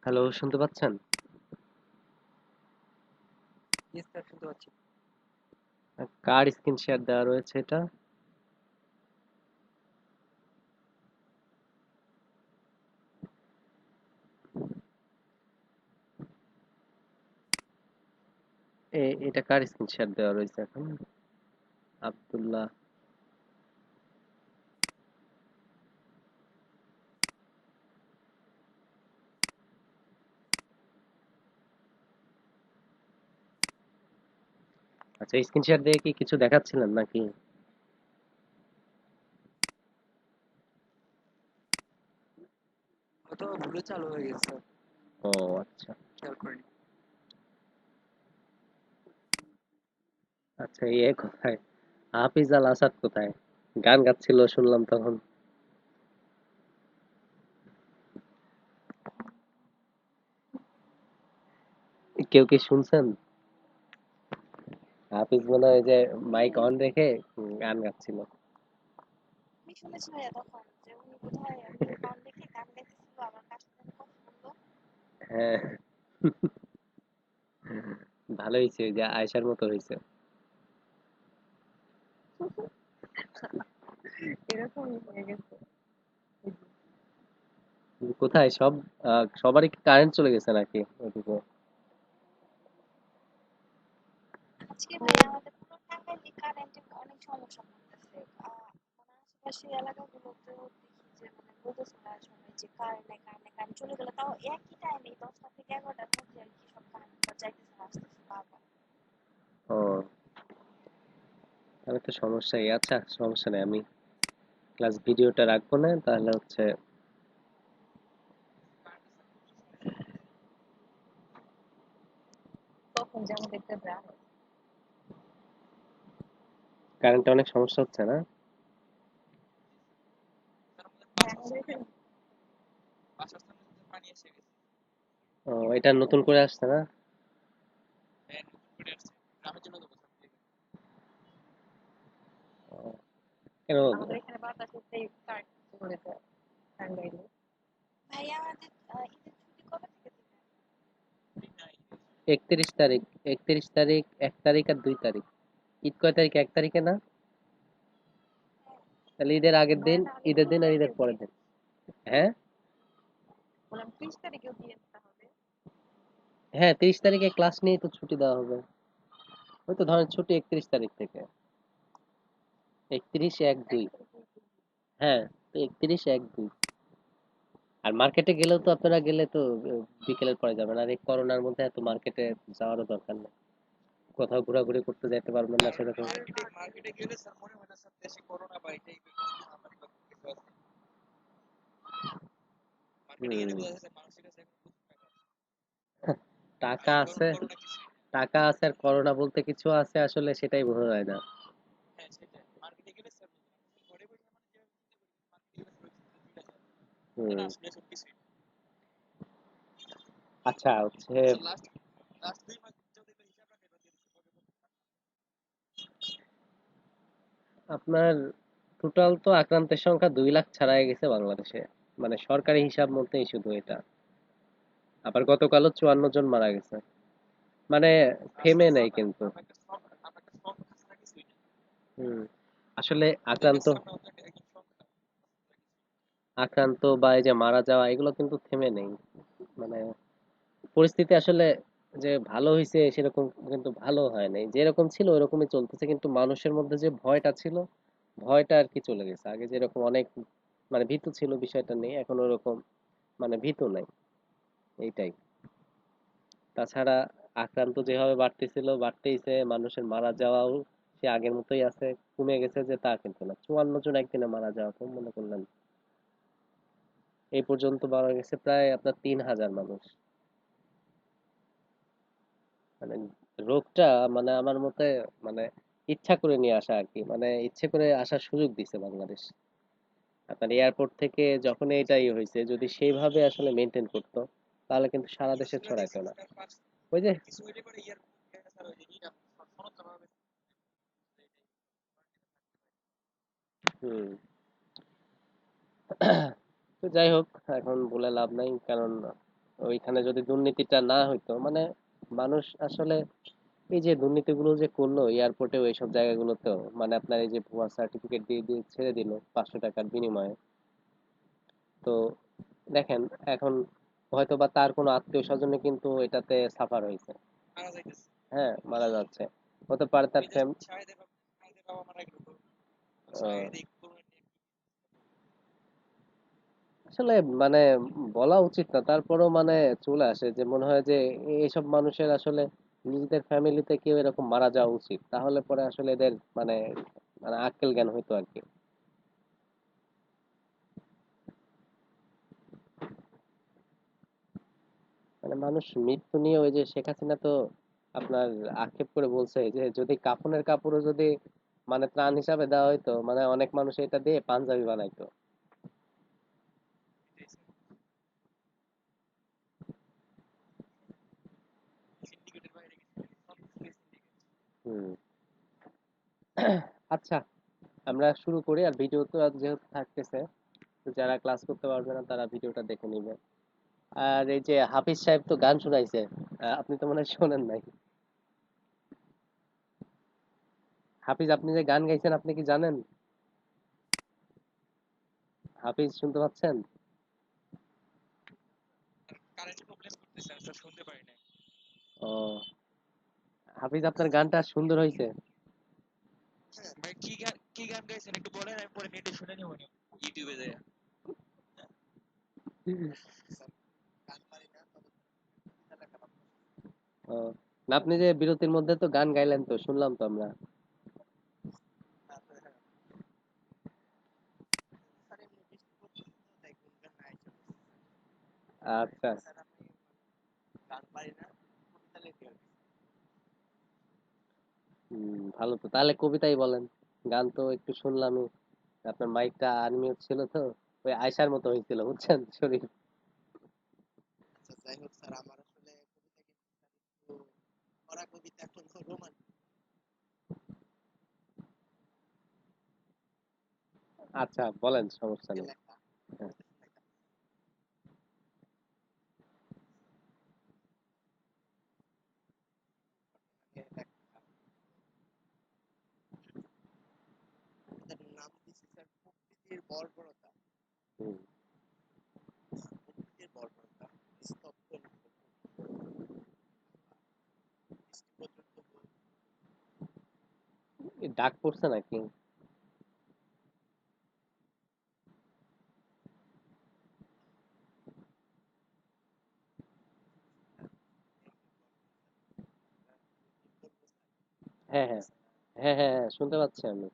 Hello, শুনতে পাচ্ছেন? জি sir, শুনতে পাচ্ছি। কার স্ক্রিন শেয়ার দেওয়া রয়েছে এটা? এটা কার স্ক্রিন শেয়ার দেওয়া রয়েছে এখন? আব্দুল্লাহ। আচ্ছা, স্ক্রিন শেয়ার দিয়ে কি কিছু দেখাচ্ছিলেন নাকি? হয়তো ভুলে চালু হয়ে গেছে স্যার, ও আচ্ছা। খেয়াল করিনি। আচ্ছা, কোথায়? হাফিজ আল আসাদ কোথায়? গান গাচ্ছিল শুনলাম তখন। কেউ কি শুনছেন? হাফিজ মনে হয় যে মাইক অন রেখে গান গাচ্ছিল। আমি শুনেছি ভাইয়া তখন যে উনি বোধহয় মাইক অন রেখে গান গাইতেছিল, আবার কার সাথে যেন কথা বললো। হ্যাঁ, ভালো হয়েছে যে আয়েশার মতো হয়েছে। এরকমই হয়ে গেছে। কোথায় সব? সবারই কি কারেন্ট চলে গেছে নাকি ওদিকে? আজকে ভাইয়া আমাদের পুরো টাঙ্গাইলে কারেন্টের অনেক সমস্যা করতেছে। মানে আশেপাশের এলাকাগুলোতেও দেখি যে মানে বলতেছে ওরা সবাই যে কারেন্ট চলে গেলে তাও একই টাইমে 10টা থেকে 11টার মধ্যে আর কি সব কারেন্ট যাইতেছে আর আসতেছে বারবার। ও, তাহলে তো সমস্যাই। আচ্ছা, সমস্যা নেই। আমি ক্লাস ভিডিওটা রাখবো না, তাহলে হচ্ছে তখন যেমন দেখতে ব্রা কারেন্টে অনেক সমস্যা হচ্ছে না? আমাদের এখানে ও, এটা নতুন করে আসছে না? ও, কেন? আমাদের এখানে বাতাস হতেই কারেন্ট চলে যায় টাঙ্গাইলে। ভাইয়া আমাদের ঈদের ছুটি কবে থেকে দিবে? 31 তারিখ। 31 তারিখ, 1 তারিখ আর 2 তারিখ। ঈদ কয় তারিখ? 1 তারিখে না? তাহলে ঈদের আগের দিন, ভাইয়া তাহলে ঈদের 30 দিন আর ঈদের তারিখেও দিয়ে পরের দিন। দিন। হ্যাঁ, বললাম 30 তারিখেও দিয়ে দিন তাহলে। হ্যাঁ, 30 তারিখে ক্লাস নিয়ে তো ছুটি দেওয়া হবে। ওই তো ধরেন ছুটি 31 তারিখ থেকে। 31, 1, 2। 1 তারিখে হ্যাঁ, তো 31, 1, 2। আর মার্কেটে গেলেও তো, আপনারা গেলে তো বিকেলের পরে যাবেন। আর এই করোনার মধ্যে এত মার্কেটে যাওয়ারও দরকার নেই। কোথাও ঘোরাঘুরি করতে যাইতে পারবেন না সেরকম। হুম। টাকা আছে, টাকা আছে আর করোনা বলতে কিছু আছে, আসলে সেটাই বোঝা যায় না। হুম। আচ্ছা হচ্ছে, আপনার টোটাল তো আক্রান্তের সংখ্যা 2 লাখ ছাড়াই গেছে বাংলাদেশে। মানে সরকারি হিসাব মতেই শুধু এটা। আবার গতকালও 54 জন মারা গেছে। মানে থেমে নেই কিন্তু। হুম। আসলে আক্রান্ত বা এই যে মারা যাওয়া, এগুলো কিন্তু থেমে নেই। মানে পরিস্থিতি আসলে যে ভালো হয়েছে সেরকম কিন্তু ভালো হয় নাই। যেরকম ছিল ওরকমই চলতেছে, কিন্তু মানুষের মধ্যে যে ভয়টা ছিল, ভয়টা আর কি চলে গেছে। আগে যেরকম অনেক মানে ভীতু ছিল বিষয়টা নিয়ে, এখন ওরকম মানে ভীতু নাই। এইটাই। তাছাড়া আক্রান্ত যেভাবে বাড়তেছিল বাড়তেইছে, মানুষের মারা যাওয়াও সে আগের মতোই আছে। কমে গেছে যে তা কিন্তু না। 54 জন একদিনে মারা যাওয়া কম মনে করলেন? এই পর্যন্ত মারা গেছে প্রায় আপনার 3,000 মানুষ। মানে রোগটা, মানে আমার মতে, মানে ইচ্ছা করে নিয়ে আসা আর কি। মানে ইচ্ছে করে আসার সুযোগ দিছে বাংলাদেশ। আপনার এয়ারপোর্ট থেকে যখন এটাই হয়েছে, যদি সেইভাবে আসলে মেনটেন করতো, তাহলে কিন্তু সারা দেশে ছড়াইতো না। ওই যে, হুম। তো যাই হোক, এখন বলে লাভ নাই, কারণ ওইখানে যদি দুর্নীতিটা না হইতো, মানে মানুষ আসলে এই যে দুর্নীতিগুলো যে করলো এয়ারপোর্টেও এইসব জায়গাগুলোতেও, মানে আপনার এই যে ভুয়া সার্টিফিকেট দিয়ে দিয়ে ছেড়ে দিল 500 টাকার বিনিময়ে। তো দেখেন এখন হয়তো বা তার কোনো আত্মীয় স্বজনে কিন্তু এটাতে সাফার হয়েছে, মারা যাইতেছে। হ্যাঁ মারা যাচ্ছে। হতে পারে তার বিদেশ শাহেদের বাবা মারা গেল তো, শাহেদ এই করোনা নিয়ে আসলে মানে বলা উচিত না, তারপরেও মানে চলে আসে যে মনে হয় যে এইসব মানুষের আসলে নিজেদের ফ্যামিলিতে কেউ এরকম মারা যাওয়া উচিত, তাহলে পরে আসলে এদের মানে মানে আক্কেল জ্ঞান হইতো আর কি। মানে মানুষ মৃত্যু নিয়ে ওই যে শেখ হাসিনা তো আপনার আক্ষেপ করে বলছে যে যদি কাফনের কাপড়ও যদি মানে ত্রাণ হিসাবে দেওয়া হইতো, মানে অনেক মানুষ এটা দিয়ে পাঞ্জাবি বানাইতো। সিন্ডিকেটের বাইরে গেছে, সব কিছুই syndicate। হুম। আচ্ছা, আমরা শুরু করি। আর ভিডিও তো আজ যেহেতু থাকতেছে, তো যারা ক্লাস করতে পারবে না তারা ভিডিওটা দেখে নিবে। আর এই যে হাফিজ সাহেব তো গান শুনাইছে, আপনি তো মনে হয় শোনেন নাই। হাফিজ, আপনি যে গান গাইছেন আপনি কি জানেন? হাফিজ শুনতে পাচ্ছেন? কারেন্ট প্রবলেম করতেছে, আমি স্যার শুনতে পারি না। ও, হাফিজ আপনার গানটা সুন্দর হয়েছে। ভাই কি গান গাইছেন একটু বলেন, আমি পরে নেটে শুনে নিব নি, ইউটিউবে যায়। ও, না আপনি যে বিরতির মধ্যে তো গান গাইলেন, তো শুনলাম তো আমরা। আচ্ছা। ভালো তো, তাহলে কবিতাই বলেন। গান তো একটু শুনলামই, আপনার মাইকটা আনমিউট ছিল তো, ওই আয়সার মতো হয়েছিল বুঝছেন শরীর। আচ্ছা বলেন, সমস্যা নেই। হ্যাঁ। হুম। এই ডাক পড়ছে নাকি? হ্যাঁ হ্যাঁ, হ্যাঁ হ্যাঁ হ্যাঁ, শুনতে পাচ্ছি আমি।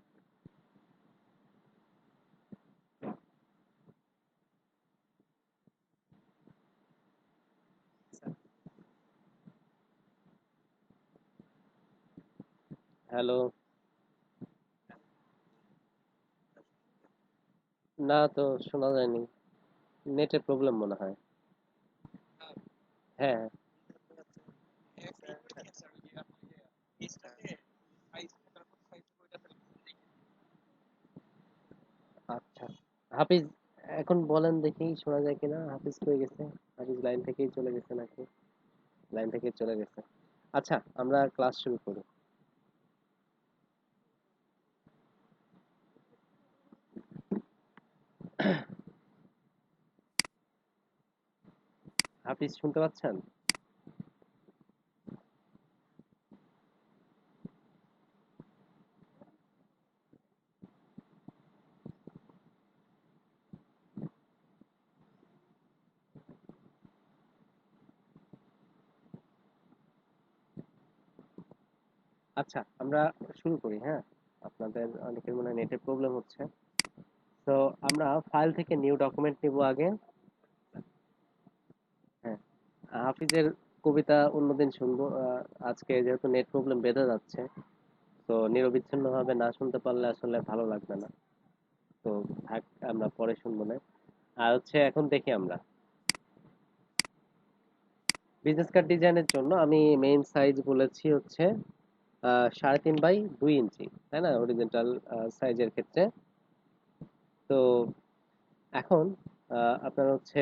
হ্যালো। না তো, শোনা যায়নি, নেটের প্রবলেম মনে হয়। হ্যাঁ হ্যাঁ। এক্সপ্লেইন করে দিয়েন স্যার, ওই যে আপনি যে পেজটাতে সাইজ তারপর সাইজ ওইটা দেখে। আচ্ছা, হাফিজ এখন বলেন দেখি শোনা যায় কিনা। হাফিজ কই গেছে? হাফিজ লাইন থেকেই চলে গেছে নাকি? লাইন থেকেই চলে গেছে। আচ্ছা, আমরা ক্লাস শুরু করি। হাফিজ শুনতে পাচ্ছেন? আচ্ছা, আমরা শুরু করি, হ্যাঁ। আপনাদের অনেকের মনে হয় নেটের প্রবলেম হচ্ছে। তো আমরা ফাইল থেকে নিউ ডকুমেন্ট নিব আগে। হ্যাঁ, হাফিজের কবিতা অন্যদিন শুনবো। আজকে যেহেতু নেট প্রবলেম বেড়ে যাচ্ছে, তো নিরবিচ্ছিন্ন ভাবে না শুনতে পারলে আসলে ভালো লাগবে না। তো থাক, আমরা পরে শুনবো না। আর হচ্ছে এখন দেখি আমরা বিজনেস কার্ড ডিজাইনের জন্য আমি মেইন সাইজ বলেছি হচ্ছে 3.5 বাই 2 ইঞ্চি, তাই না, অরিজিনাল সাইজের ক্ষেত্রে। তো এখন আপনার হচ্ছে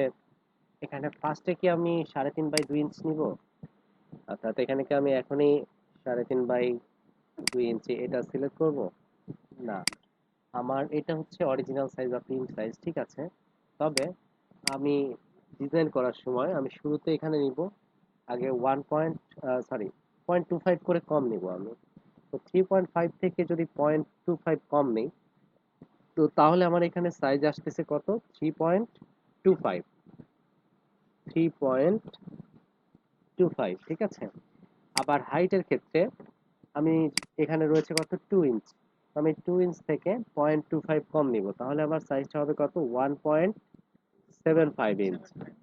এখানে ফার্স্টে কি আমি 3.5/2 ইঞ্চ নিব? অর্থাৎ এখানে কি আমি এখনই 3.5/2 ইঞ্চি এটা সিলেক্ট করব? না, আমার এটা হচ্ছে অরিজিনাল সাইজ বা প্রিন্ট সাইজ, ঠিক আছে। তবে আমি ডিজাইন করার সময় আমি শুরুতে এখানে নিব আগে 0.25 করে কম নিব আমি। তো 3.5 থেকে যদি 0.25 কম নেই, তো তাহলে আমার এখানে সাইজ আসতেছে কত? 3.25, 3.25, ঠিক আছে। আবার হাইটের ক্ষেত্রে আমি এখানে রয়েছে কত? 2 ইঞ্চ। আমি 2 ইঞ্চ থেকে 0.25 কম নিব, তাহলে আমার সাইজটা হবে কত? 1.75 ইঞ্চ। 75।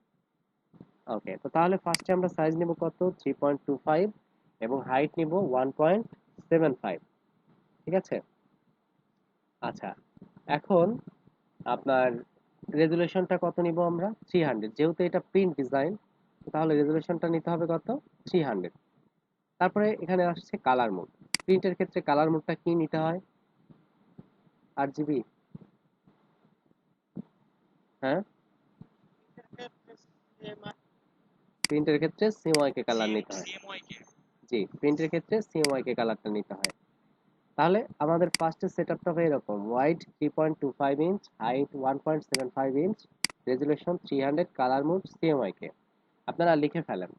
ওকে, তো তাহলে ফার্স্টে আমরা সাইজ নিব কত? 3.25 এবং হাইট নিব 1.75, ঠিক আছে। আচ্ছা, এখন আপনার রেজুলেশনটা কত নিব আমরা? 300, যেহেতু এটা প্রিন্ট ডিজাইন, তাহলে রেজুলেশনটা নিতে হবে কত? 300। তারপরে এখানে আসছে কালার মোড। প্রিন্টের ক্ষেত্রে কালার মোডটা কি নিতে হয়? RGB? হ্যাঁ, প্রিন্টের ক্ষেত্রে CMYK কালার নিতে হয়। CMYK। জি, প্রিন্টের ক্ষেত্রে CMYK কালারটা নিতে হয়। তাহলে আমাদের ফার্স্টের সেটআপটা হবে এরকম: wide 3.25 inch, height 1.75 inch, resolution 300, colour mode CMYK। আপনারা লিখে ফেলেন।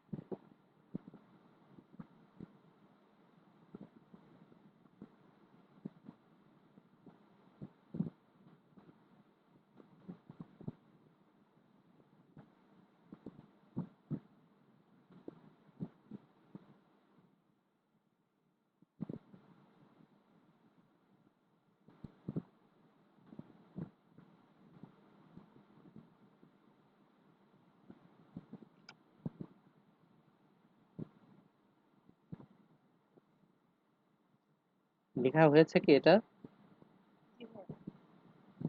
লেখা হয়েছে কি এটা?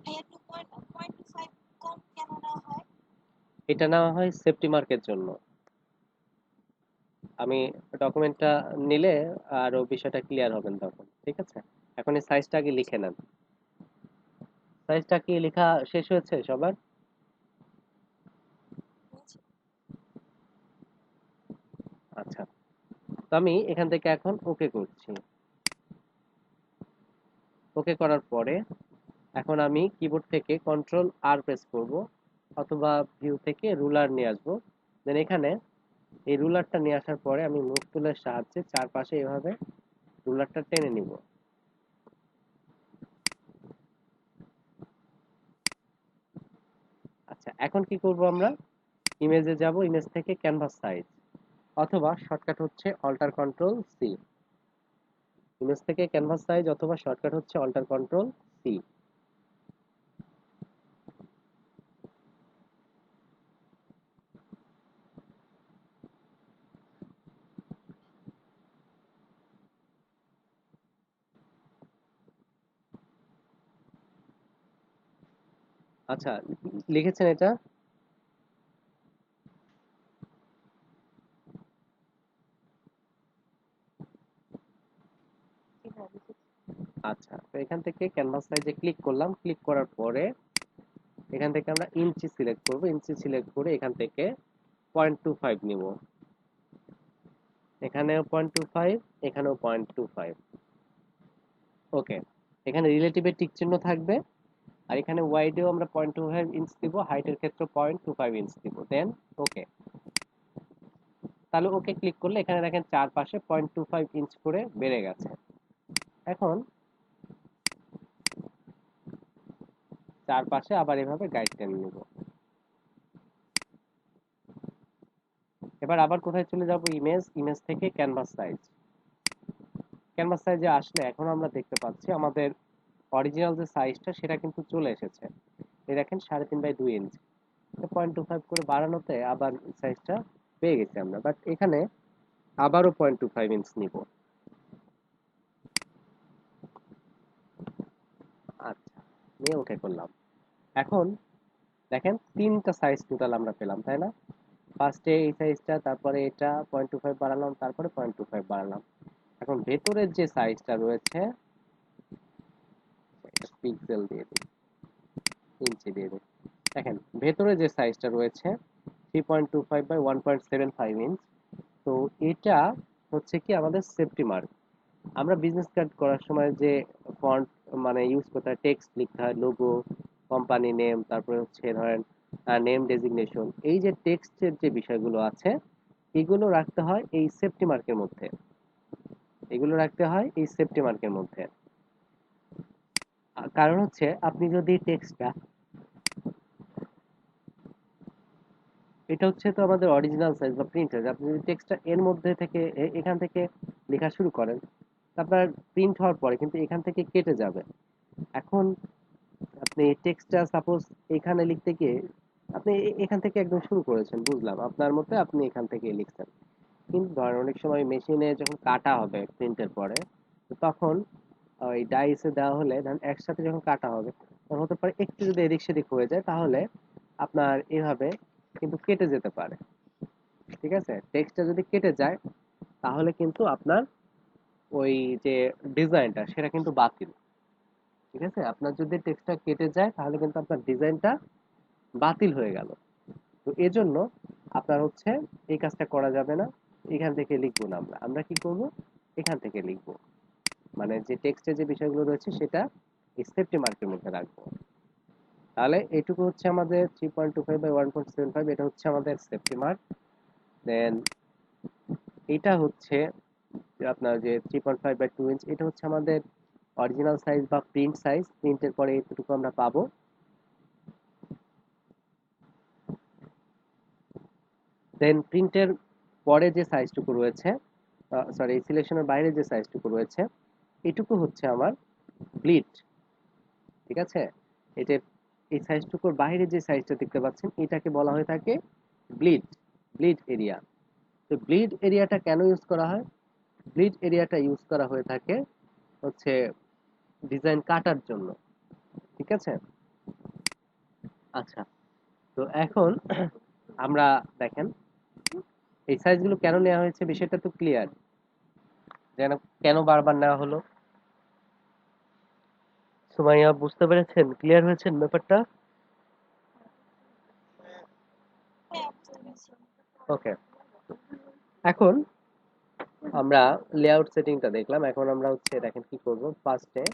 ভাইয়া 2.25 কম কেন নেওয়া হয়? এটা নেওয়া হয় সেফটি মার্কের জন্য। আমি ডকুমেন্টটা নিলে আরো বিষয়টা ক্লিয়ার হবেন তখন, ঠিক আছে। এখন এই সাইজটা আগে লিখে নেন। সাইজটা কি লেখা শেষ হয়েছে সবার? হয়েছে। আচ্ছা, তো আমি এখান থেকে এখন ওকে করছি। ওকে করার পরে এখন আমি কিবোর্ড থেকে Ctrl+R প্রেস করব, অথবা ভিউ থেকে রুলার নিয়ে আসবো। দেন এখানে এই রুলারটা নিয়ে আসার পরে আমি মুভ টুলের সাহায্যে চারপাশে এভাবে রুলারটা টেনে নিব। আচ্ছা, এখন কি করব আমরা? ইমেজে যাব, ইমেজ থেকে ক্যানভাস সাইজ, অথবা শর্টকাট হচ্ছে Alt+Ctrl+C। ইমেজ থেকে ক্যানভাস সাইজ অথবা শর্টকাট হচ্ছে Alt+Ctrl+C। আচ্ছা, লিখেছেন এটা? আচ্ছা, তো এখান থেকে ক্যানভাস সাইজে ক্লিক করলাম। ক্লিক করার পরে এখান থেকে আমরা ইঞ্চি সিলেক্ট করব। ইঞ্চি সিলেক্ট করে এখান থেকে 0.25 নিব। এখানেও 0.25, এখানেও 0.25। ওকে, এখানে রিলেটিভে টিক চিহ্ন থাকবে। আর এখানে ওয়াইডেও আমরা 0.25 ইঞ্চ দিব, হাইটের ক্ষেত্রে 0.25 ইঞ্চ দিব। দেন ওকে। তাহলে ওকে ক্লিক করলে এখানে দেখেন চারপাশে 0.25 ইঞ্চ করে বেড়ে গেছে। এখন চারপাশে আবার এভাবে গাইড টেনে নিব। এবার আবার কোথায় চলে যাব? ইমেজ, ইমেজ থেকে ক্যানভাস সাইজ। ক্যানভাস সাইজে আসলে এখন আমরা দেখতে পাচ্ছি আমাদের অরিজিনাল যে সাইজটা সেটা কিন্তু চলে এসেছে। এই দেখেন 3.5/2 ইঞ্চ। 0.25 করে বাড়ানোতে আবার সাইজটা পেয়ে গেছি আমরা, বাট এখানে আবারও 0.25 ইঞ্চ নিব। আচ্ছা, নিয়ে ওকে করলাম। এখন দেখেন তিনটা সাইজ টোটাল আমরা পেলাম, তাই না? ফার্স্টে এই সাইজটা, তারপরে এটা 0.25 বাড়ালাম, তারপরে 0.25 বাড়ালাম। এখন ভেতরের যে সাইজটা রয়েছে, পিক্সেল দিয়ে দিই, ইঞ্চি দিয়ে দিই। দেখেন ভেতরে যে সাইজটা রয়েছে 3.25 বাই 1.75 ইঞ্চ। তো এটা হচ্ছে কি আমাদের সেফটি মার্ক। আমরা বিজনেস কার্ড করার সময় যে ফন্ট মানে ইউজ করতে হয়, টেক্সট লিখতে হয়, লোগো, কোম্পানি নেম, তারপরে হচ্ছে ধরেন নেম ডেজিগনেশন, এই যে টেক্সটের যে বিষয়গুলো আছে এগুলো রাখতে হয় এই সেফটি মার্কের মধ্যে। এগুলো রাখতে হয় এই সেফটি মার্কের মধ্যে। কারণ হচ্ছে আপনি যদি টেক্সটটা, এটা হচ্ছে তো আমাদের অরিজিনাল সাইজ বা প্রিন্ট সাইজ, আপনি যদি টেক্সটটা এর মধ্যে থেকে এখান থেকে লেখা শুরু করেন, আপনার প্রিন্ট হওয়ার পরে কিন্তু এখান থেকে কেটে যাবে। এখন আপনি টেক্সটটা সাপোজ এখানে লিখতে গিয়ে আপনি এখান থেকে একদম শুরু করেছেন, বুঝলাম আপনার মতে আপনি এখান থেকে লিখছেন, কিন্তু ধরেন অনেক সময় মেশিনে যখন কাটা হবে প্রিন্টের পরে, তো তখন ওই ডাইসে দেওয়া হলে ধরেন একসাথে যখন কাটা হবে তখন হতে পারে একটু যদি এদিক সেদিক হয়ে যায়, তাহলে আপনার এভাবে কিন্তু কেটে যেতে পারে। ঠিক আছে, টেক্সটটা যদি কেটে যায় তাহলে কিন্তু আপনার ওই যে ডিজাইনটা সেটা কিন্তু বাতিল। ঠিক আছে, আপনার যদি টেক্সটটা কেটে যায় তাহলে কিন্তু আপনার ডিজাইনটা বাতিল হয়ে গেল। তো এজন্য আপনার হচ্ছে এই কাজটা করা যাবে না। এখান থেকে লিখবো না, আমরা আমরা কি করব, এখান থেকে লিখবো। মানে যে টেক্সটের যে বিষয়গুলো রয়েছে সেটা সেফটি মার্কের মধ্যে রাখবো। তাহলে এইটুকু হচ্ছে আমাদের 3.25 বাই 1.75, এটা হচ্ছে আমাদের সেফটি মার্ক। দেন এটা হচ্ছে যে আপনার যে 3.5 বাই 2 ইঞ্চ, এটা হচ্ছে আমাদের অরিজিনাল সাইজ বা প্রিন্ট সাইজ। প্রিন্টের পরে এতটুকু আমরা পাবো। দেন প্রিন্টের পরে যে সাইজটুকু রয়েছে, সরি এই সিলেকশনের বাইরে যে সাইজটুকু রয়েছে, এটুকু হচ্ছে আমার ব্লিড। ঠিক আছে, এটা এই সাইজটুকুর বাইরে যে সাইজটা দেখতে পাচ্ছেন এটাকে বলা হয়ে থাকে ব্লিড, ব্লিড এরিয়া। তো ব্লিড এরিয়াটা কেন ইউজ করা হয়? ব্লিড এরিয়াটা ইউজ করা হয়ে থাকে হচ্ছে ডিজাইন কাটার জন্য। ঠিক আছে, আচ্ছা। তো এখন আমরা দেখেন এই সাইজগুলো কেন নেওয়া হয়েছে বিষয়টা তো ক্লিয়ার, যেন কেন বারবার নেওয়া হলো। সুমাইয়া বুঝতে পেরেছেন, ক্লিয়ার হয়েছেন ব্যাপারটা? হ্যাঁ, বুঝতে পেরেছি। ওকে, এখন আমরা লেআউট সেটিংটা দেখলাম। এখন আমরা হচ্ছে দেখেন কি করব, ফার্স্টে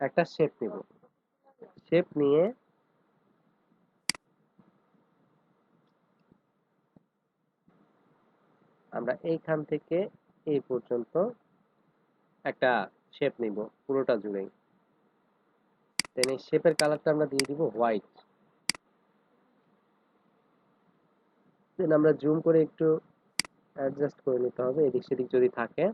একটা শেপ নিব। শেপ নিয়ে আমরা এইখান থেকে এই পর্যন্ত একটা শেপ নিব পুরোটা জুড়েই। দেন এই শেপের কালারটা আমরা দিয়ে দিব হোয়াইট। দেন আমরা জুম করে একটু অ্যাডজাস্ট করে নিতে হবে এদিক সেদিক যদি থাকে।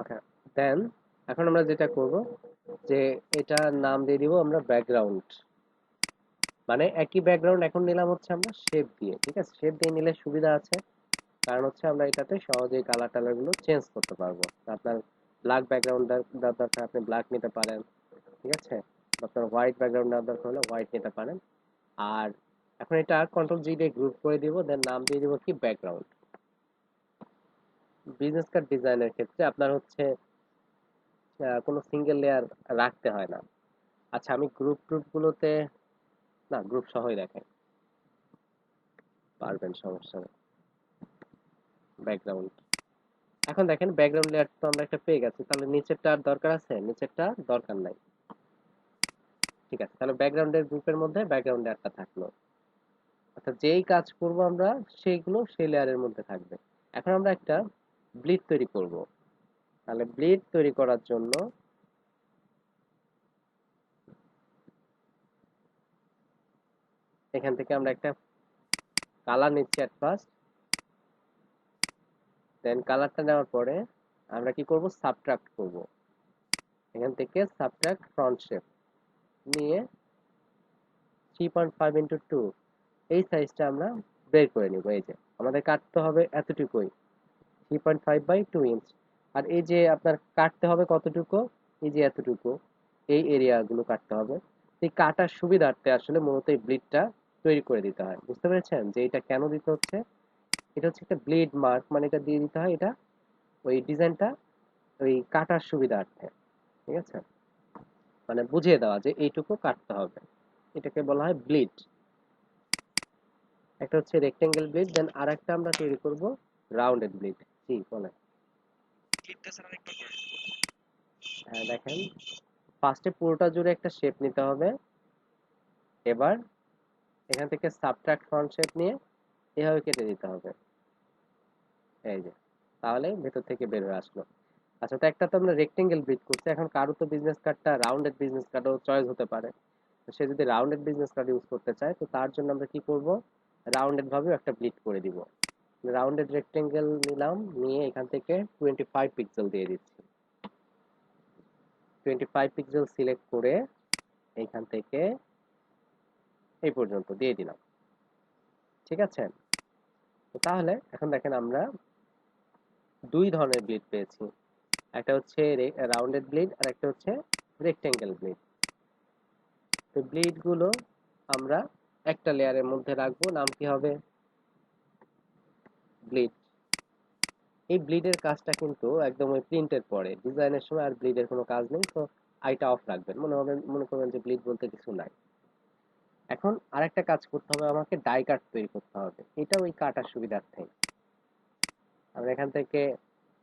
ওকে, দেন এখন আমরা যেটা করব যে এটার নাম দিয়ে দিব আমরা ব্যাকগ্রাউন্ড। মানে একই ব্যাকগ্রাউন্ড এখন নিলাম হচ্ছে আমরা শেপ দিয়ে। ঠিক আছে, শেপ দিয়ে নিলে সুবিধা আছে, কারণ হচ্ছে আমরা এটাতে সহজেই কালার টালার গুলো চেঞ্জ করতে পারবো। আপনার ব্ল্যাক ব্যাকগ্রাউন্ড দরকার আপনি ব্ল্যাক নিতে পারেন। ঠিক আছে, আপনার হোয়াইট ব্যাকগ্রাউন্ড দরকার হলে হোয়াইট নিতে পারেন। আর এখন এটা কন্ট্রোল জি দিয়ে গ্রুপ করে দিব, দেন নাম দিয়ে দিব কি ব্যাকগ্রাউন্ড। বিজনেস কার্ড ডিজাইনের ক্ষেত্রে আপনার হচ্ছে কোনো সিঙ্গেল লেয়ার রাখতে হয় না। আচ্ছা, আমি গ্রুপ ট্রুপ গুলোতে না, গ্রুপ সহই দেখেন, পারবেন, সমস্যা নেই। ব্যাকগ্রাউন্ড, এখন দেখেন ব্যাকগ্রাউন্ড লেয়ার তো আমরা একটা পেয়ে গেছি, তাহলে নিচেরটা আর দরকার আছে? নিচেরটা দরকার নাই। ঠিক আছে, তাহলে ব্যাকগ্রাউন্ডের গ্রুপের মধ্যে ব্যাকগ্রাউন্ড লেয়ারটা থাকলো। অর্থাৎ যেই কাজ করব আমরা সেইগুলো সেই লেয়ারের মধ্যে থাকবে। এখন আমরা একটা ব্লিড তৈরি করব। তাহলে ব্লিড তৈরি করার জন্য এখান থেকে আমরা একটা কালার নিচ্ছি এট ফার্স্ট। দেন কালারটা নেওয়ার পরে আমরা কি করব, সাবট্রাক্ট করব। এখান থেকে সাবট্রাক্ট ফ্রন্ট শেপ নিয়ে 3.5 ইন্টু 2 এই সাইজটা আমরা বের করে নিব। এই যে আমাদের কাটতে হবে এতটুকুই, 3.5 বাই 2 ইঞ্চ। আর এই যে আপনার কাটতে হবে কতটুকু, এই যে এতটুকু, এই এরিয়াগুলো কাটতে হবে। এই কাটার সুবিধার্থে আসলে মূলত এই ব্লিডটা তৈরি করে দিতে হয়। বুঝতে পেরেছেন যে এটা কেন দিতে হচ্ছে? এটা হচ্ছে একটা ব্লেড মার্ক, মানে এটা দিয়ে দিতে হয়, এটা ওই ডিজাইনটা ওই কাটার সুবিধার্থে, ঠিক আছে, মানে বুঝিয়ে দেওয়া যে এইটুকু কাটতে হবে, এটাকে বলা হয় ব্লিড। একটা হচ্ছে রেক্টেঙ্গেল ব্লিড, দেন আর একটা আমরা তৈরি করব রাউন্ডেড ব্লিড। জি বলেন। ক্লিপটা স্যার আরেকবার করেন। হ্যাঁ দেখেন, ফার্স্টে পুরোটা জুড়ে একটা শেপ নিতে হবে, এবার এখান থেকে সাবট্রাক্ট ফ্রন্ট শেপ নিয়ে এভাবে কেটে দিতে হবে, এই যে, তাহলে ভেতর থেকে বের হয়ে আসলো। আচ্ছা, তো একটা তো আমরা রেক্টেঙ্গেল ব্লিড করছি, এখন কারো তো বিজনেস কার্ডটা রাউন্ডেড বিজনেস কার্ডও চয়েস হতে পারে। তো সে যদি রাউন্ডেড বিজনেস কার্ড ইউজ করতে চায়, তো তার জন্য আমরা কি করব, রাউন্ডেড ভাবেও একটা ব্লিড করে দিব। রাউন্ডেড রেক্টেঙ্গেল নিলাম, নিয়ে এখান থেকে 25 পিক্সেল দিয়ে দিচ্ছি। 25 পিক্সেল সিলেক্ট করে এইখান থেকে এই পর্যন্ত দিয়ে দিলাম, ঠিক আছে। তো তাহলে এখন দেখেন আমরা দুই ধরনের ব্লিড পেয়েছি, একটা হচ্ছে রাউন্ডেড ব্লিড আর একটা হচ্ছে রেক্টেঙ্গেল ব্লিড। তো ব্লিড গুলো আমরা একটা লেয়ারের মধ্যে রাখবো, নাম কি হবে, ব্লিড। এই ব্লিডের কাজটা কিন্তু একদম ওই প্রিন্টের পরে, ডিজাইনের সময় আর ব্লিডের কোনো কাজ নেই। তো আইটা অফ রাখবেন, মনে করবেন যে ব্লিড বলতে কিছু নাই। এখন আরেকটা কাজ করতে হবে, আমাকে ডাই কাট তৈরি করতে হবে, এটা ওই কাটার সুবিধার্থে আমরা এখান থেকে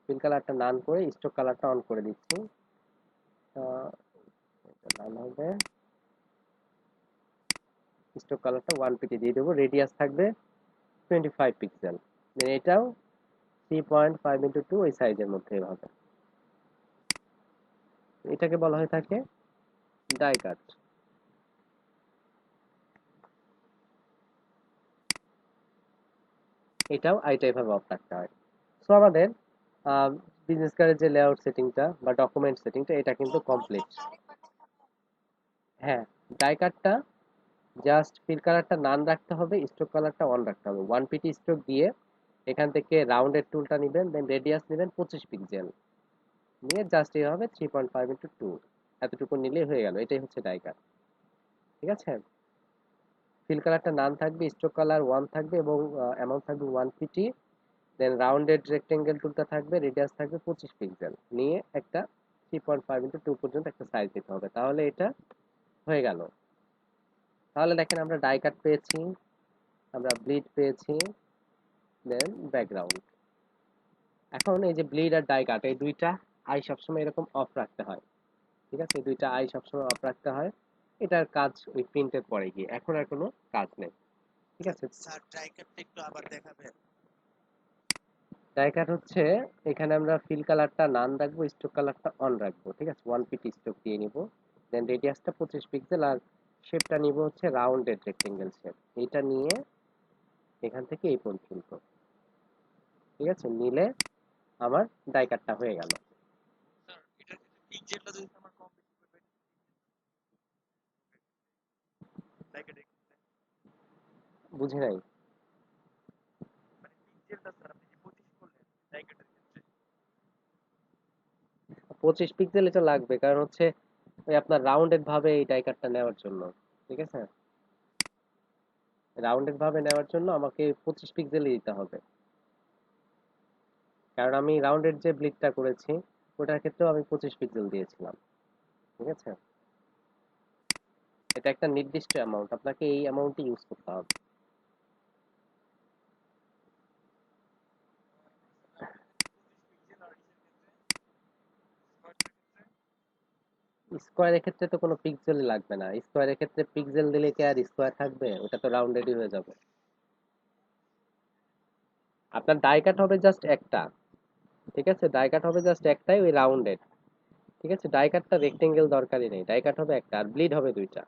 ফিল কালারটা নান করে স্ট্রোক কালারটা অন করে দিচ্ছি। এটা নান হবে, স্ট্রোক কালারটা 1 পিটি দিয়ে দেবো, রেডিয়াস থাকবে 25 পিক্সেল, দেন এটাও 3.5x2 ওই সাইজের মধ্যে হবে। এটাকে বলা হয়ে থাকে ডাই কাট। এটাও আইটা এভাবে অফ রাখতে হয়। সো আমাদের বিজনেস কার্ডের যে লেআউট সেটিংটা বা ডকুমেন্ট সেটিংটা এটা কিন্তু কমপ্লিট। হ্যাঁ, ডাই কাটটা জাস্ট ফিল কালারটা নান রাখতে হবে, স্ট্রোক কালারটা অন রাখতে হবে, 1 পিটি স্ট্রোক দিয়ে এখান থেকে রাউন্ডের টুলটা নেবেন, দেন রেডিয়াস নেবেন 25 পিক্সেল, নিয়ে জাস্ট এইভাবে 3.5x2 এতটুকু নিলেই হয়ে গেল, এটাই হচ্ছে ডাই কাট, ঠিক আছে। ফিল কালারটা নান থাকবে, স্ট্রোক কালার 1 থাকবে এবং অ্যামাউন্ট থাকবে 1 পিটি, দেন রাউন্ডেড রেক্টেঙ্গেল টুলটা থাকবে, রেডিয়াস থাকবে 25 পিক্সেল, নিয়ে একটা 3.5x2 পর্যন্ত একটা সাইজ দিতে হবে, তাহলে এটা হয়ে গেল। তাহলে দেখেন আমরা ডাই কাট পেয়েছি, আমরা ব্লিড পেয়েছি, দেন ব্যাকগ্রাউন্ড। এখন এই যে ব্লিড আর ডাই কাট এই দুইটা আই সবসময় এরকম অফ রাখতে হয়, ঠিক আছে, এই দুইটা আই সবসময় অফ রাখতে হয়। এটার কাজ ওই প্রিন্টের পরে গিয়ে, এখন আর কোনো কাজ নেই, ঠিক আছে। স্যার ট্রাই কাটটা একটু আবার দেখাবেন। ডাই কাট হচ্ছে, এখানে আমরা ফিল কালারটা নান রাখবো, স্ট্রোক কালারটা অন রাখবো, ঠিক আছে, 1 পিটি স্ট্রোক দিয়ে নিব, দেন রেডিয়াসটা 25 পিক্সেল, আর শেপটা নিব হচ্ছে রাউন্ডেড রেক্টেঙ্গেল শেপ, এটা নিয়ে এখান থেকে এই পর্যন্ত, ঠিক আছে, নিলে আমার ডাই কাটটা হয়ে গেল। স্যার এটার ক্ষেত্রে পিক্সেলটা যদি আমার কম বেশি করবে লাইক এটা বুঝি নাই। মানে পিক্সেলটা স্যার আপনি যে 25 করলেন লাইক এটার ক্ষেত্রে 25 পিক্সেল এটা লাগবে, কারণ হচ্ছে ওই আপনার রাউন্ডেড ভাবে এই ডাই কাটটা নেওয়ার জন্য, ঠিক আছে, রাউন্ডেড ভাবে নেওয়ার জন্য আমাকে 25 পিক্সেলই দিতে হবে, কারণ আমি রাউন্ডেড যে ব্লিডটা করেছি ওটার ক্ষেত্রেও আমি 25 পিক্সেল দিয়েছিলাম, ঠিক আছে। এটা একটা নির্দিষ্ট অ্যামাউন্ট, আপনাকে এই অ্যামাউন্টই ইউজ করতে হবে। পিক্সেল আর ইসের ক্ষেত্রে স্কোয়ারের ক্ষেত্রে স্কোয়ারের ক্ষেত্রে তো কোনো পিক্সেলই লাগবে না, স্কোয়ারের ক্ষেত্রে পিক্সেল দিলে কি আর স্কোয়ার থাকবে, ওটা তো রাউন্ডেডই হয়ে যাবে। আপনার ডাই কাট হবে জাস্ট একটা, ঠিক আছে, ডাই কাট হবে জাস্ট একটাই, ওই রাউন্ডেড, ঠিক আছে, ডাই কাটটা রেক্টেঙ্গেল দরকারই নেই, ডাই কাট হবে একটা আর ব্লিড হবে দুইটা,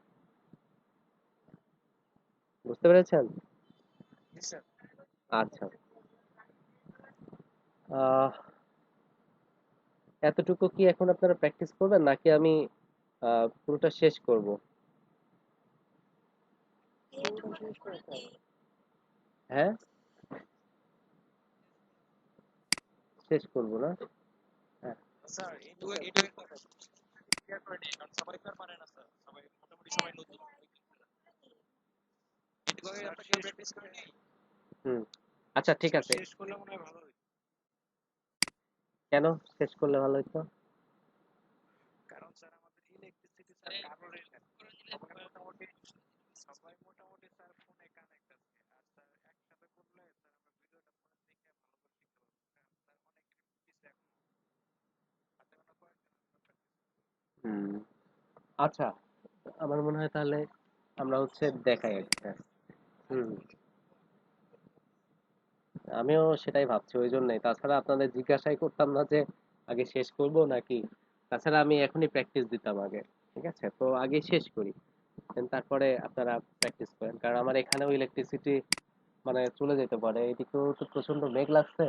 বুঝতে পেরেছেন। স্যার আচ্ছা, আহ এতটুকু কি এখন আপনারা প্র্যাকটিস করবেন, নাকি আমি পুরোটা শেষ করব? এইটুকু করে দিই। হ্যাঁ, শেষ করব না? হ্যাঁ, স্যার এইটুকু এইটুকু ক্লিয়ার করে নিন কারণ সবাই তো আর পারে না স্যার সবাই মোটামুটি সবাই নতুন এইটুকু আপনাকে প্র্যাকটিস করে নিই হুম। আচ্ছা ঠিক স্যার আছে। শেষ করলে মনে হয় ভালো হতো। কেন শেষ করলে ভালো হতো? কারণ স্যার আমাদের ইলেকট্রিসিটি স্যার কারোরই নেই, সবাই মোটামুটি স্যার ফোনে কানেক্ট আছে। আর স্যার একসাথে করলে স্যার আমরা ভিডিওটা ফোনে দেখে ভালো করে শিখতে পারবো। কারণ স্যার অনেকেরই পিছে এখন হাতে গোনা কয়েকজন আমরা practice করবো। হুম। আচ্ছা, আমার মনে হয় তাহলে আমরা হচ্ছে দেখাই একটা। হুম, আমিও সেটাই ভাবছি, ওই জন্যই। তাছাড়া আপনাদের জিজ্ঞাসাই করতাম না যে আগে শেষ করব নাকি। তাছাড়া আমি এখনই প্র্যাকটিস দিতাম আগে। ঠিক আছে, তো আগে শেষ করি, Then তারপরে আপনারা প্র্যাকটিস করেন, কারণ আমার এখানেও ইলেকট্রিসিটি মানে চলে যেতে পারে। এদিকেও তো প্রচন্ড মেঘ লাগছে,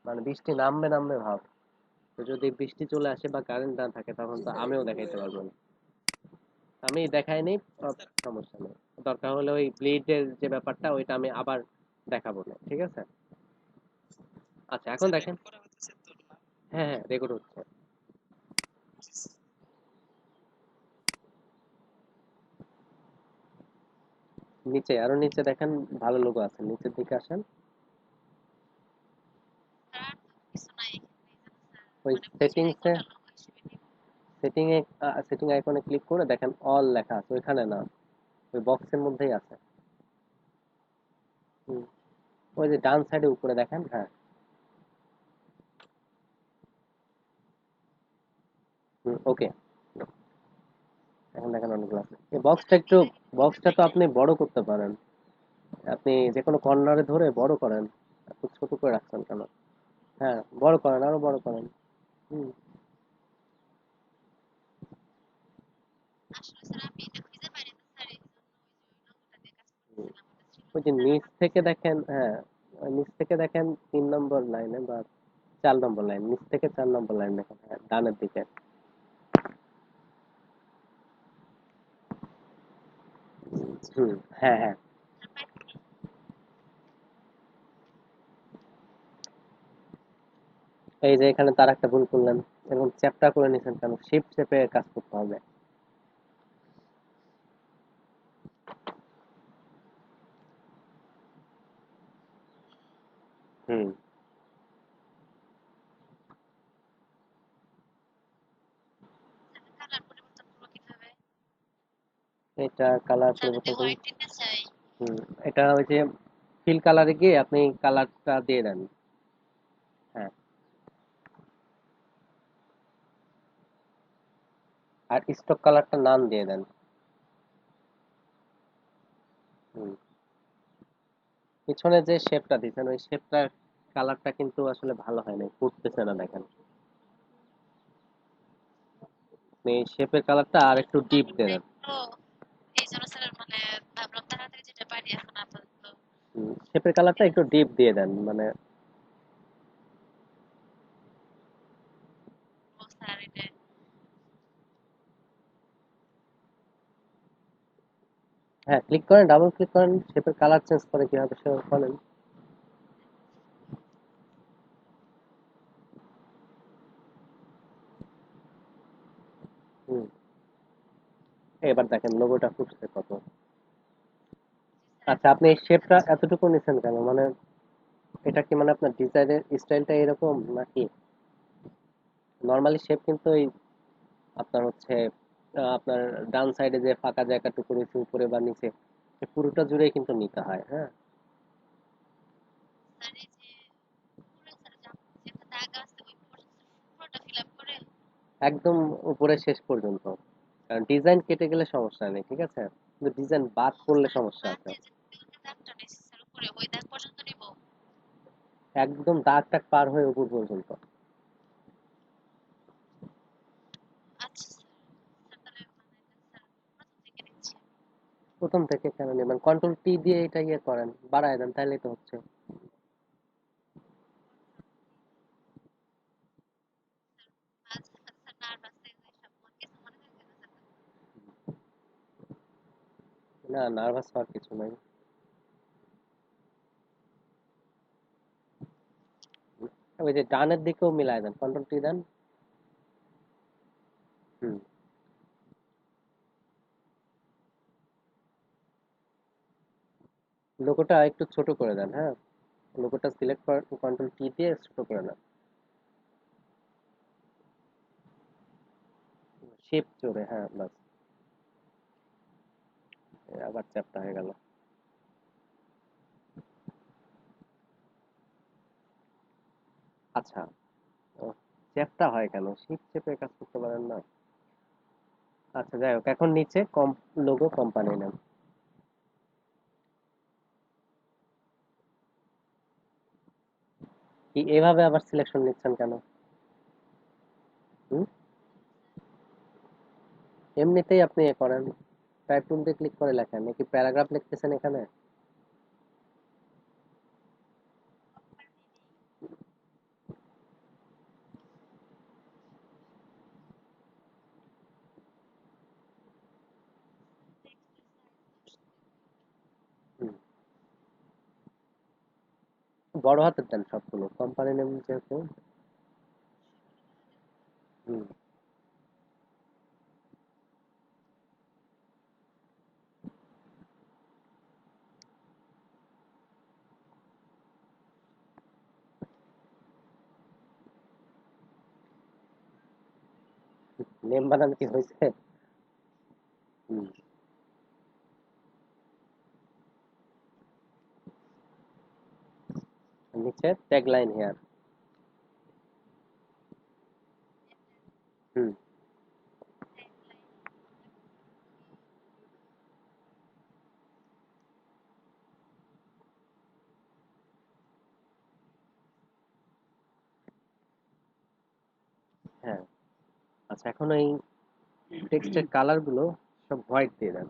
মানে বৃষ্টি নামবে নামবে ভাব। তো যদি বৃষ্টি চলে আসে বা কারেন্ট না থাকে তখন তো আমিও দেখাইতে পারবো না। আমি দেখাইনি, সমস্যা নেই। দরকার হলে ওই ব্লেডের যে ব্যাপারটা ওইটা আমি আবার দেখাবো না, ঠিক আছে? আচ্ছা এখন স্যার দেখেন। রেকর্ড করা হচ্ছে তো না? হ্যাঁ হ্যাঁ, রেকর্ড হচ্ছে। নিচে, আরো নিচে দেখেন, ভালো লোগো আছে, নিচের দিকে আসেন। স্যার তো কিছু নাই এখানে, এই জন্য স্যার ওই মানে বুঝে নাই সেটিংসে, কোনটা লোক আসবে নিব। সেটিং আইকনে ক্লিক করে দেখেন অল লেখা আছে ওইখানে না, ওই বক্সের মধ্যেই আছে। হুম, ওই যে ডান সাইডে উপরে দেখেন, হ্যাঁ। হুম, ওকে। এখন দেখেন অনেকগুলো আছে। এই বক্সটা একটু, বক্সটা তো আপনি বড় করতে পারেন। আপনি যে কোনো কর্নারে ধরে বড় করেন। এত ছোট করে রাখছেন কেন? হ্যাঁ, বড় করেন, আরো বড় করেন। হুম, আসলে স্যার আমি এটা খুঁজে পাইনি তো স্যার, এই জন্য ওই যে ওই লোগোটা দিয়ে কাজ হুম। করতেছিলাম, ওটা ছিল ওই না যে স্যার নিচ আমার থেকে কাছে। দেখেন, হ্যাঁ, ওই নিচ থেকে দেখেন 3 নম্বর লাইনে বা 4 নম্বর লাইন, নিচ থেকে 4 নম্বর লাইন দেখেন, হ্যাঁ, ডানের দিকে। হুম, হ্যাঁ হ্যাঁ। স্যার পাইছি। এই যে এখানে তার একটা ভুল করলেন, এরকম চ্যাপ্টা করে নিছেন কেন? শিফট চেপে কাজ করতে হবে। হুম, স্যার কালার পরিবর্তন করবো কিভাবে? এটা কালার স্যার আমি তো পরিবর্তন করুন। হোয়াইট দিতে চাই। হুম, এটা ওই যে ফিল কালারে গিয়ে আপনি কালারটা দিয়ে দেন। হ্যাঁ, আর স্টক কালারটা নাম দিয়ে দেন। হুম, পিছনে যে শেপটা দিচ্ছেন ওই শেপটার কালারটা কিন্তু আসলে ভালো হয় না, ফুটতেছে না দেখেন। আপনি শেপের কালারটা আর একটু ডিপ দিয়ে দেন। তো এই জন্য স্যার মানে ভাবলাম তাড়াতাড়ি যেটা পারি এখন আপাতত। শেপের কালারটা একটু ডিপ দিয়ে দেন, মানে ও স্যার এটা হ্যাঁ, ক্লিক করেন, ডাবল ক্লিক করেন, শেপের কালার চেঞ্জ করে কিভাবে সে করেন। হুম, এবার দেখেন লোগোটা ফুটছে কত। স্যার আচ্ছা, এখন আপনি এই ভালো শেপটা দেখাচ্ছে। এতটুকু নিছেন কেন? মানে এটা কি মানে আপনার ডিজাইনের স্টাইলটা এরকম নাকি? নর্মালি শেপ কিন্তু এই আপনার হচ্ছে আপনার ডান সাইডে যে ফাঁকা জায়গাটুকু রয়েছে উপরে বা নিচে, সে পুরোটা জুড়েই কিন্তু নিতে হয়, হ্যাঁ। স্যার এই যে উপরে স্যার যে একটা দাগ আছে ওই পর্যন্ত পুরোটা ফিল আপ করে। একদম উপরে শেষ পর্যন্ত। কারণ ডিজাইন কেটে গেলে সমস্যা নেই, ঠিক আছে, কিন্তু ডিজাইন বাদ ও করলে স্যার সমস্যা আছে। মাঝে যে দাগটা নিয়েছি স্যার উপরে ওই দাগ পর্যন্ত নিব। একদম দাগ টাগ পার হয়ে উপর পর্যন্ত। আচ্ছা স্যার। স্যার তাহলে মানে স্যার প্রথম থেকে নিচ্ছি আমি। প্রথম থেকে কেন নেবেন? কন্ট্রোল টি দিয়ে এটা ইয়ে করেন, বাড়ায় দেন, তাহলেই তো হচ্ছে। আজ স্যার নার্ভাস হয়ে যায় সব কিছু মনে থাকে না স্যার। না, নার্ভাস হওয়ার কিছু নাই। ওই যে ডানের দিকেও মিলায় দেন, কন্ট্রোল টি দেন। হুম, লোগোটা একটু ছোট করে দেন, হ্যাঁ। লোগোটা সিলেক্ট করার কন্ট্রোল টি দিয়ে ছোট করে নেন, শেপ জোরে, হ্যাঁ বাস। আবার চ্যাপ্টা হয়ে গেল। আচ্ছা, চ্যাপ্টা হয় কেন? শিপ চেপে কাজ করতে পারেন না? আচ্ছা যাই হোক, এখন নিচে কম লোগো কোম্পানি নাম, কি এভাবে আবার সিলেকশন নিচ্ছেন কেন? হুম? এমনিতেই আপনি এ করেন, টাইপ টুল দিয়ে ক্লিক করে লেখেন, নাকি প্যারাগ্রাফ লিখতেছেন এখানে? হুম, বড় হাতের দেন সবগুলো, কোম্পানি নেম যেহেতু। হুম, নেম বানানো কি হয়েছে? হুম, নিচে ট্যাগ লাইন হেয়ার। হুম, হ্যাঁ। আচ্ছা, এখন এই টেক্সটের কালার গুলো সব হোয়াইট দিয়ে দেন।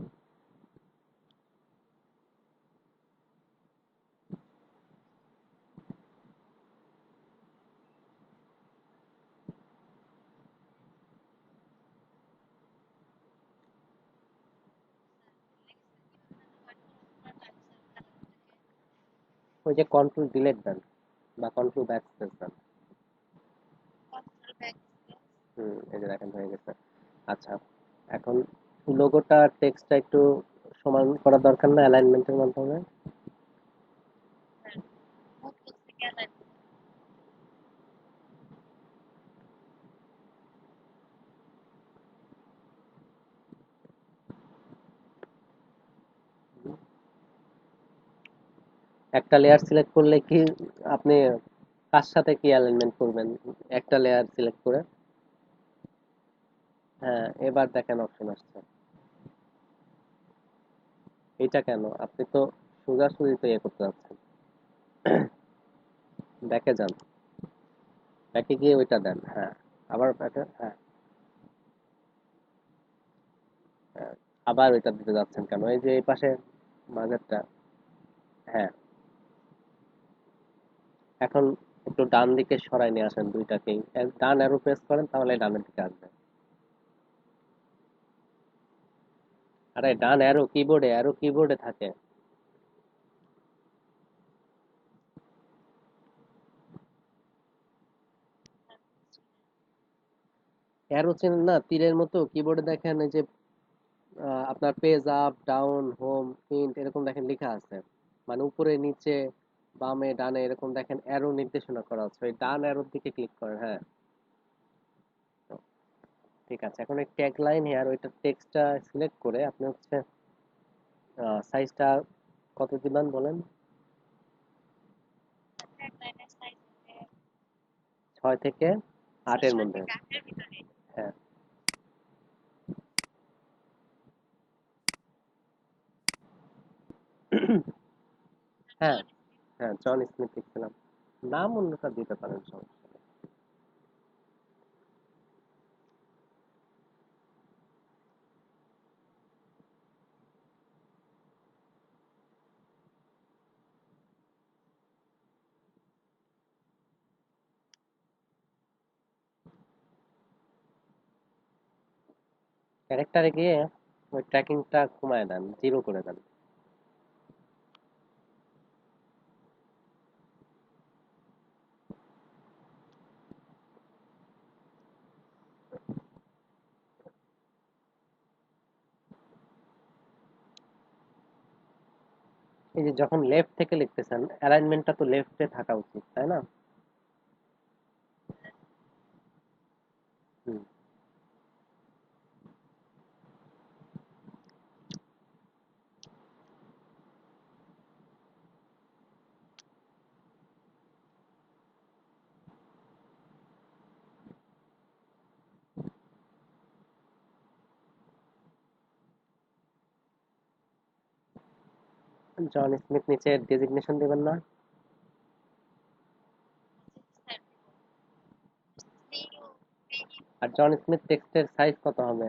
ওই যে কন্ট্রোল ডিলেট দেন বা কন্ট্রোল ব্যাক স্পেস দেন। কন্ট্রোল ব্যাক হুম, এই যে দেখেন হয়ে গেছে। আচ্ছা, এখন লোগোটা টেক্সটটা একটু সমান করা দরকার না অ্যালাইনমেন্টের মাধ্যমে? মুভ টুল থেকে অ্যালাইন একটা লেয়ার সিলেক্ট করলে কি আপনি কার সাথে কি অ্যালাইনমেন্ট করবেন? একটা লেয়ার সিলেক্ট করে, হ্যাঁ এবার দেখেন অপশন আসছে। এটা কেন? আপনি তো সোজাসুজি তো ইয়ে করতে যাচ্ছেন। ব্যাকে যান, ব্যাকে গিয়ে ওইটা দেন, হ্যাঁ। আবার ব্যাকে, হ্যাঁ, হ্যাঁ। আবার ওইটা দিতে যাচ্ছেন কেন? এই যে এই পাশে মাঝেরটা, হ্যাঁ। এখন একটু ডান দিকে সরাই নিয়ে আসেন দুইটাকেই, ডান অ্যারো প্রেস করেন তাহলে ডানের দিকে আসবে। আরে ডান অ্যারো কিবোর্ডে, অ্যারো কিবোর্ডে থাকে। অ্যারো চেনেন না? তীরের মতো কিবোর্ডে দেখেন, এই যে আপনার page up down home print এরকম দেখেন লেখা আছে, মানে উপরে নিচে বামে ডানে এরকম দেখেন অ্যারো নির্দেশনা করা আছে, ওই ডান অ্যারোর দিকে ক্লিক করেন, হ্যাঁ। তো ঠিক আছে, এখন এই ট্যাগ লাইন হেয়ার ওইটা টেক্সটটা সিলেক্ট করে আপনি হচ্ছে সাইজটা কত দিবেন বলেন? ট্যাগ লাইনের সাইজ হচ্ছে 6 থেকে 8-এর 6 মধ্যে। থেকে 8 এর ভিতরে। হ্যাঁ, হ্যাঁ, জন হ্যাঁ জন স্মিথ লিখছিলাম, নাম অন্যটা দিতে পারেন, সমস্যা নেই। ক্যারেক্টারে গিয়ে ওই ট্র্যাকিংটা কমায় দেন, 0 করে দেন। এই যে যখন লেফট থেকে লিখতেছেন, অ্যালাইনমেন্টটা তো লেফটে থাকা উচিত, তাই না? হুম। জন স্মিথ নিচে ডেজিগনেশন দিবেন না? আর জন স্মিথ টেক্সটের সাইজ কত হবে?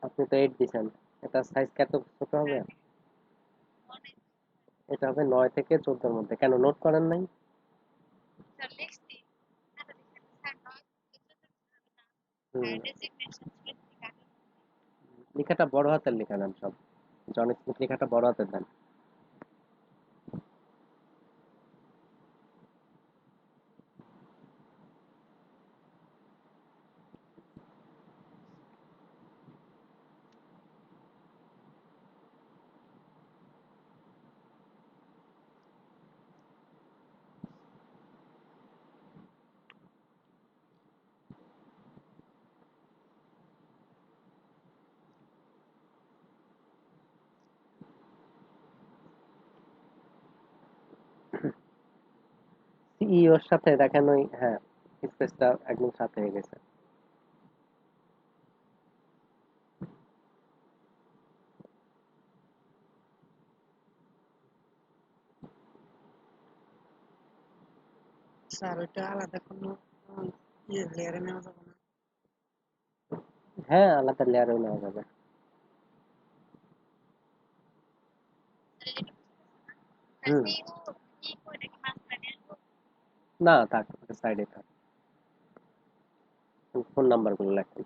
আপনি তো 8 দিছেন, এটা সাইজ কত ছোট হবে? এটা হবে 9 থেকে 14 মধ্যে। কেন নোট করেন নাই? হুম। লেখাটা বড় হাতের লেখা দেন সব। জন স্মিথ লেখাটা বড় হাতের দেন। সিইওর সাথে দেখেন ওই, হ্যাঁ, স্পেসটা একদম সাথে হয়ে গেছে। স্যার ওইটা আলাদা কোনো লেয়ারে নেওয়া যাবে না? হ্যাঁ, আলাদা লেয়ারেও নেওয়া যাবে। হুম। না, থাক, সাইডে থাক। ফোন নাম্বার গুলো লেখেন।